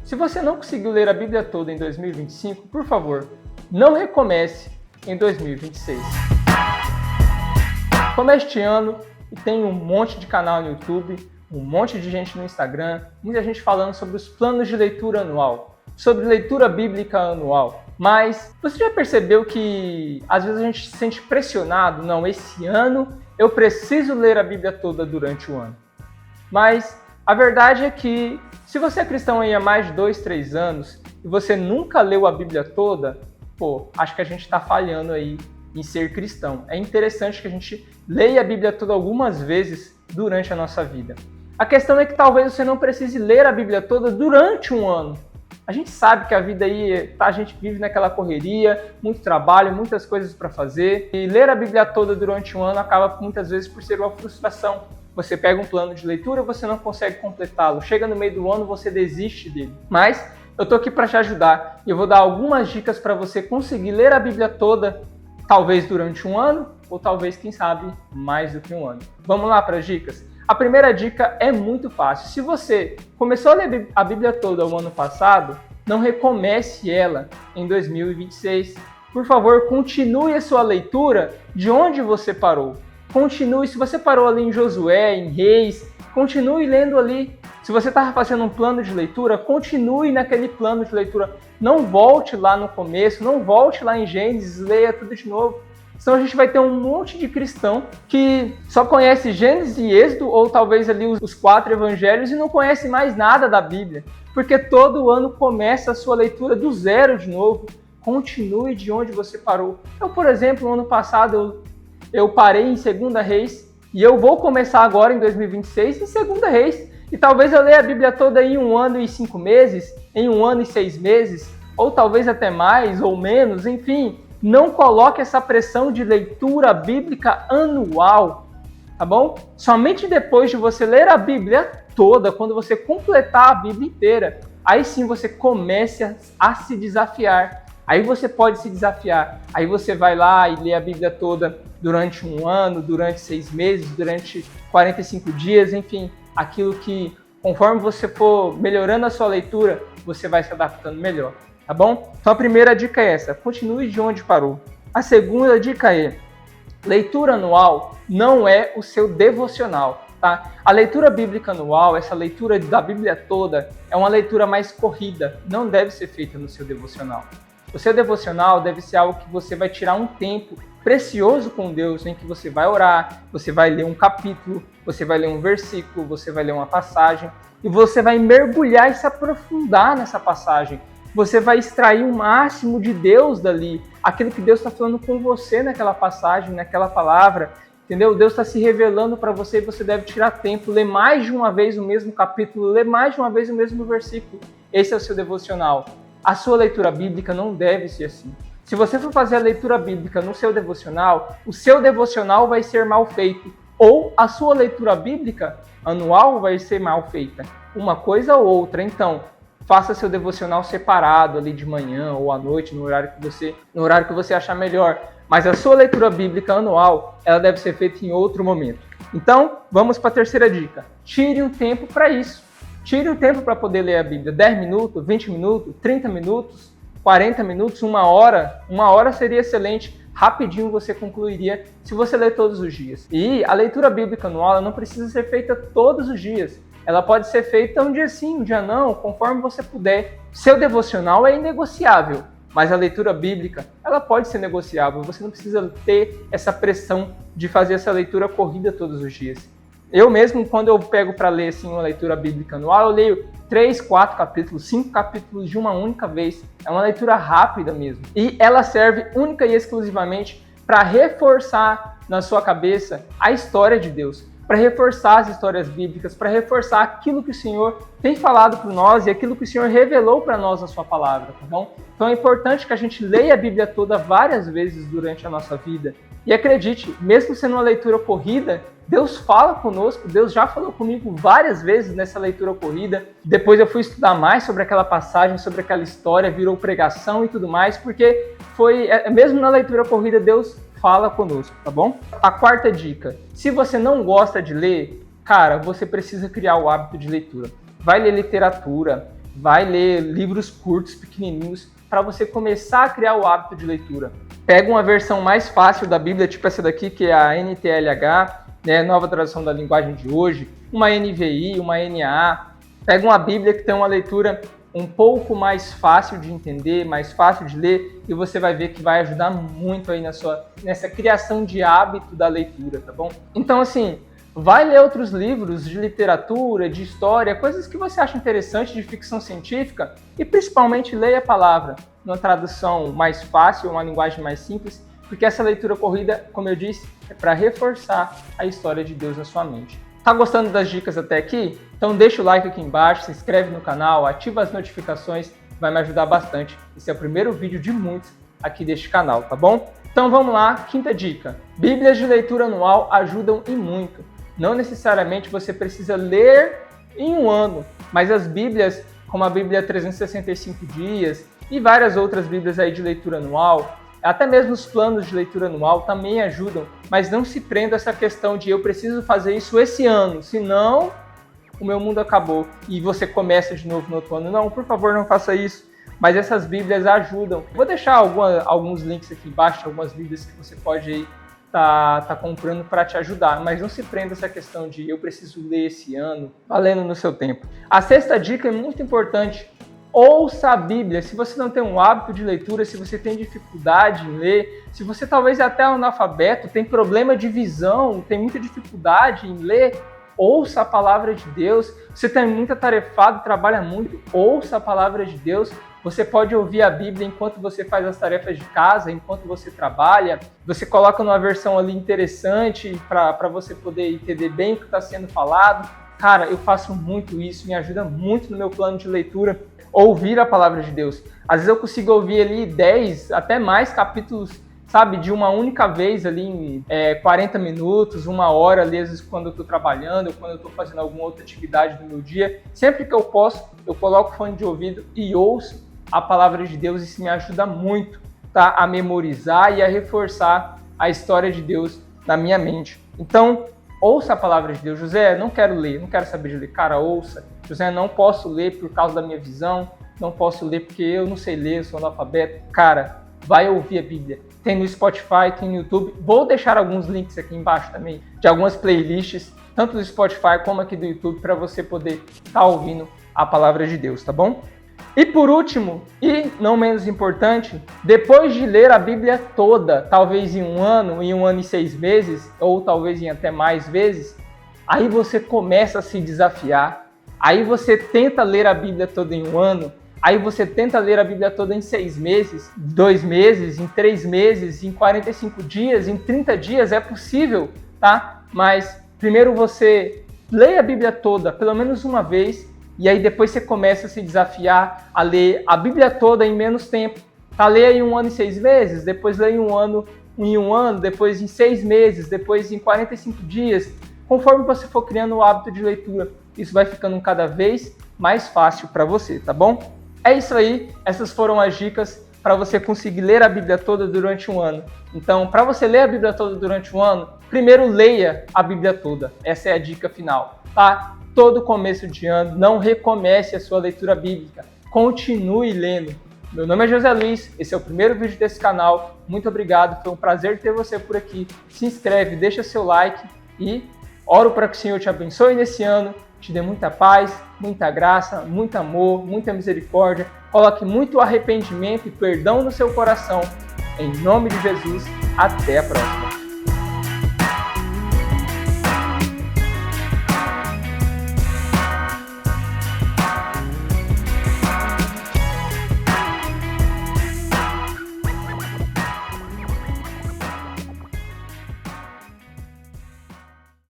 Se você não conseguiu ler a Bíblia toda em 2025, por favor, não recomece em 2026. Como é este ano e tem um monte de canal no YouTube, um monte de gente no Instagram, muita gente falando sobre os planos de leitura anual, sobre leitura bíblica anual. Mas você já percebeu que às vezes a gente se sente pressionado? Não, esse ano eu preciso ler a Bíblia toda durante o ano. Mas a verdade é que se você é cristão aí há mais de 2, 3 anos e você nunca leu a Bíblia toda, acho que a gente está falhando aí em ser cristão. É interessante que a gente leia a Bíblia toda algumas vezes durante a nossa vida. A questão é que talvez você não precise ler a Bíblia toda durante um ano. A gente sabe que a vida aí, a gente vive naquela correria, muito trabalho, muitas coisas para fazer. E ler a Bíblia toda durante um ano acaba muitas vezes por ser uma frustração. Você pega um plano de leitura, você não consegue completá-lo. Chega no meio do ano, você desiste dele. Mas eu tô aqui para te ajudar e eu vou dar algumas dicas para você conseguir ler a Bíblia toda, talvez durante um ano ou talvez, quem sabe, mais do que um ano. Vamos lá para as dicas? A primeira dica é muito fácil. Se você começou a ler a Bíblia toda o ano passado, não recomece ela em 2026. Por favor, continue a sua leitura de onde você parou. Continue, se você parou ali em Josué, em Reis, continue lendo ali. Se você estava fazendo um plano de leitura, continue naquele plano de leitura. Não volte lá no começo, não volte lá em Gênesis, leia tudo de novo. Senão a gente vai ter um monte de cristão que só conhece Gênesis e Êxodo, ou talvez ali os 4 evangelhos, e não conhece mais nada da Bíblia. Porque todo ano começa a sua leitura do zero de novo. Continue de onde você parou. Eu, por exemplo, no ano passado, eu parei em 2 Reis, e eu vou começar agora em 2026 em 2 Reis. E talvez eu leia a Bíblia toda em 1 ano e 5 meses, em 1 ano e 6 meses, ou talvez até mais ou menos, enfim. Não coloque essa pressão de leitura bíblica anual, tá bom? Somente depois de você ler a Bíblia toda, quando você completar a Bíblia inteira, aí sim você comece a se desafiar. Aí você pode se desafiar. Aí você vai lá e lê a Bíblia toda durante 1 ano, durante 6 meses, durante 45 dias, enfim, aquilo que, conforme você for melhorando a sua leitura, você vai se adaptando melhor. Tá bom? Então a primeira dica é essa, continue de onde parou. A segunda dica é, leitura anual não é o seu devocional, tá? A leitura bíblica anual, essa leitura da Bíblia toda, é uma leitura mais corrida, não deve ser feita no seu devocional. O seu devocional deve ser algo que você vai tirar um tempo precioso com Deus, em que você vai orar, você vai ler um capítulo, você vai ler um versículo, você vai ler uma passagem, e você vai mergulhar e se aprofundar nessa passagem. Você vai extrair o máximo de Deus dali, aquilo que Deus está falando com você naquela passagem, naquela palavra, entendeu? Deus está se revelando para você e você deve tirar tempo, ler mais de uma vez o mesmo capítulo, ler mais de uma vez o mesmo versículo. Esse é o seu devocional. A sua leitura bíblica não deve ser assim. Se você for fazer a leitura bíblica no seu devocional, o seu devocional vai ser mal feito, ou a sua leitura bíblica anual vai ser mal feita. Uma coisa ou outra, então. Faça seu devocional separado ali de manhã ou à noite, no horário que você achar melhor. Mas a sua leitura bíblica anual, ela deve ser feita em outro momento. Então, vamos para a terceira dica. Tire um tempo para isso. Tire um tempo para poder ler a Bíblia. 10 minutos, 20 minutos, 30 minutos, 40 minutos, 1 hora. 1 hora seria excelente. Rapidinho você concluiria se você ler todos os dias. E a leitura bíblica anual ela não precisa ser feita todos os dias. Ela pode ser feita um dia sim, um dia não, conforme você puder. Seu devocional é inegociável, mas a leitura bíblica, ela pode ser negociável. Você não precisa ter essa pressão de fazer essa leitura corrida todos os dias. Eu mesmo, quando eu pego para ler assim, uma leitura bíblica anual, eu leio 3, 4 capítulos, 5 capítulos de uma única vez. É uma leitura rápida mesmo. E ela serve única e exclusivamente para reforçar na sua cabeça a história de Deus. Para reforçar as histórias bíblicas, para reforçar aquilo que o Senhor tem falado para nós e aquilo que o Senhor revelou para nós na sua palavra, tá bom? Então é importante que a gente leia a Bíblia toda várias vezes durante a nossa vida. E acredite, mesmo sendo uma leitura corrida, Deus fala conosco, Deus já falou comigo várias vezes nessa leitura corrida. Depois eu fui estudar mais sobre aquela passagem, sobre aquela história, virou pregação e tudo mais, porque mesmo na leitura corrida, Deus fala conosco, tá bom? A quarta dica, se você não gosta de ler, cara, você precisa criar o hábito de leitura. Vai ler literatura, vai ler livros curtos, pequenininhos, para você começar a criar o hábito de leitura. Pega uma versão mais fácil da Bíblia, tipo essa daqui, que é a NTLH, né, nova tradução da linguagem de hoje, uma NVI, uma NAA. Pega uma Bíblia que tem uma leitura um pouco mais fácil de entender, mais fácil de ler, e você vai ver que vai ajudar muito aí nessa criação de hábito da leitura, tá bom? Então, assim, vai ler outros livros de literatura, de história, coisas que você acha interessante, de ficção científica, e principalmente leia a palavra numa tradução mais fácil, uma linguagem mais simples, porque essa leitura corrida, como eu disse, é para reforçar a história de Deus na sua mente. Tá gostando das dicas até aqui? Então deixa o like aqui embaixo, se inscreve no canal, ativa as notificações, vai me ajudar bastante. Esse é o primeiro vídeo de muitos aqui deste canal, tá bom? Então vamos lá, quinta dica. Bíblias de leitura anual ajudam e muito. Não necessariamente você precisa ler em um ano, mas as Bíblias, como a Bíblia 365 dias e várias outras Bíblias aí de leitura anual, até mesmo os planos de leitura anual também ajudam, mas não se prenda a essa questão de eu preciso fazer isso esse ano, senão o meu mundo acabou e você começa de novo no outro ano. Não, por favor, não faça isso, mas essas Bíblias ajudam. Vou deixar alguns links aqui embaixo, algumas Bíblias que você pode aí tá comprando para te ajudar, mas não se prenda a essa questão de eu preciso ler esse ano, valendo no seu tempo. A sexta dica é muito importante. Ouça a Bíblia. Se você não tem um hábito de leitura, se você tem dificuldade em ler, se você talvez é até analfabeto, tem problema de visão, tem muita dificuldade em ler, ouça a palavra de Deus. Você tem muito atarefado, trabalha muito, ouça a palavra de Deus. Você pode ouvir a Bíblia enquanto você faz as tarefas de casa, enquanto você trabalha. Você coloca numa versão ali interessante para você poder entender bem o que está sendo falado. Cara, eu faço muito isso, me ajuda muito no meu plano de leitura, ouvir a palavra de Deus. Às vezes eu consigo ouvir ali 10, até mais capítulos, sabe, de uma única vez ali em 40 minutos, 1 hora ali, às vezes quando eu estou trabalhando, ou quando eu estou fazendo alguma outra atividade do meu dia. Sempre que eu posso, eu coloco o fone de ouvido e ouço a palavra de Deus. Isso me ajuda muito, tá, a memorizar e a reforçar a história de Deus na minha mente. Então, ouça a palavra de Deus. José, não quero ler, não quero saber de ler. Cara, ouça. José, não posso ler por causa da minha visão, não posso ler porque eu não sei ler, eu sou analfabeto. Cara, vai ouvir a Bíblia. Tem no Spotify, tem no YouTube. Vou deixar alguns links aqui embaixo também, de algumas playlists, tanto do Spotify como aqui do YouTube, para você poder estar ouvindo a palavra de Deus, tá bom? E por último, e não menos importante, depois de ler a Bíblia toda, talvez em 1 ano, em 1 ano e 6 meses, ou talvez em até mais vezes, aí você começa a se desafiar, aí você tenta ler a Bíblia toda em 1 ano, aí você tenta ler a Bíblia toda em 6 meses, 2 meses, em 3 meses, em 45 dias, em 30 dias, é possível, tá? Mas primeiro você leia a Bíblia toda, pelo menos uma vez, e aí depois você começa a se desafiar a ler a Bíblia toda em menos tempo. Tá, leia em 1 ano e 6 meses, depois leia em 1 ano, depois em 6 meses, depois em 45 dias. Conforme você for criando o hábito de leitura, isso vai ficando cada vez mais fácil para você, tá bom? É isso aí, essas foram as dicas para você conseguir ler a Bíblia toda durante 1 ano. Então, para você ler a Bíblia toda durante 1 ano, primeiro leia a Bíblia toda. Essa é a dica final, tá? Todo começo de ano, não recomece a sua leitura bíblica. Continue lendo. Meu nome é José Luiz, esse é o primeiro vídeo desse canal. Muito obrigado, foi um prazer ter você por aqui. Se inscreve, deixa seu like e oro para que o Senhor te abençoe nesse ano, te dê muita paz, muita graça, muito amor, muita misericórdia. Coloque muito arrependimento e perdão no seu coração. Em nome de Jesus, até a próxima.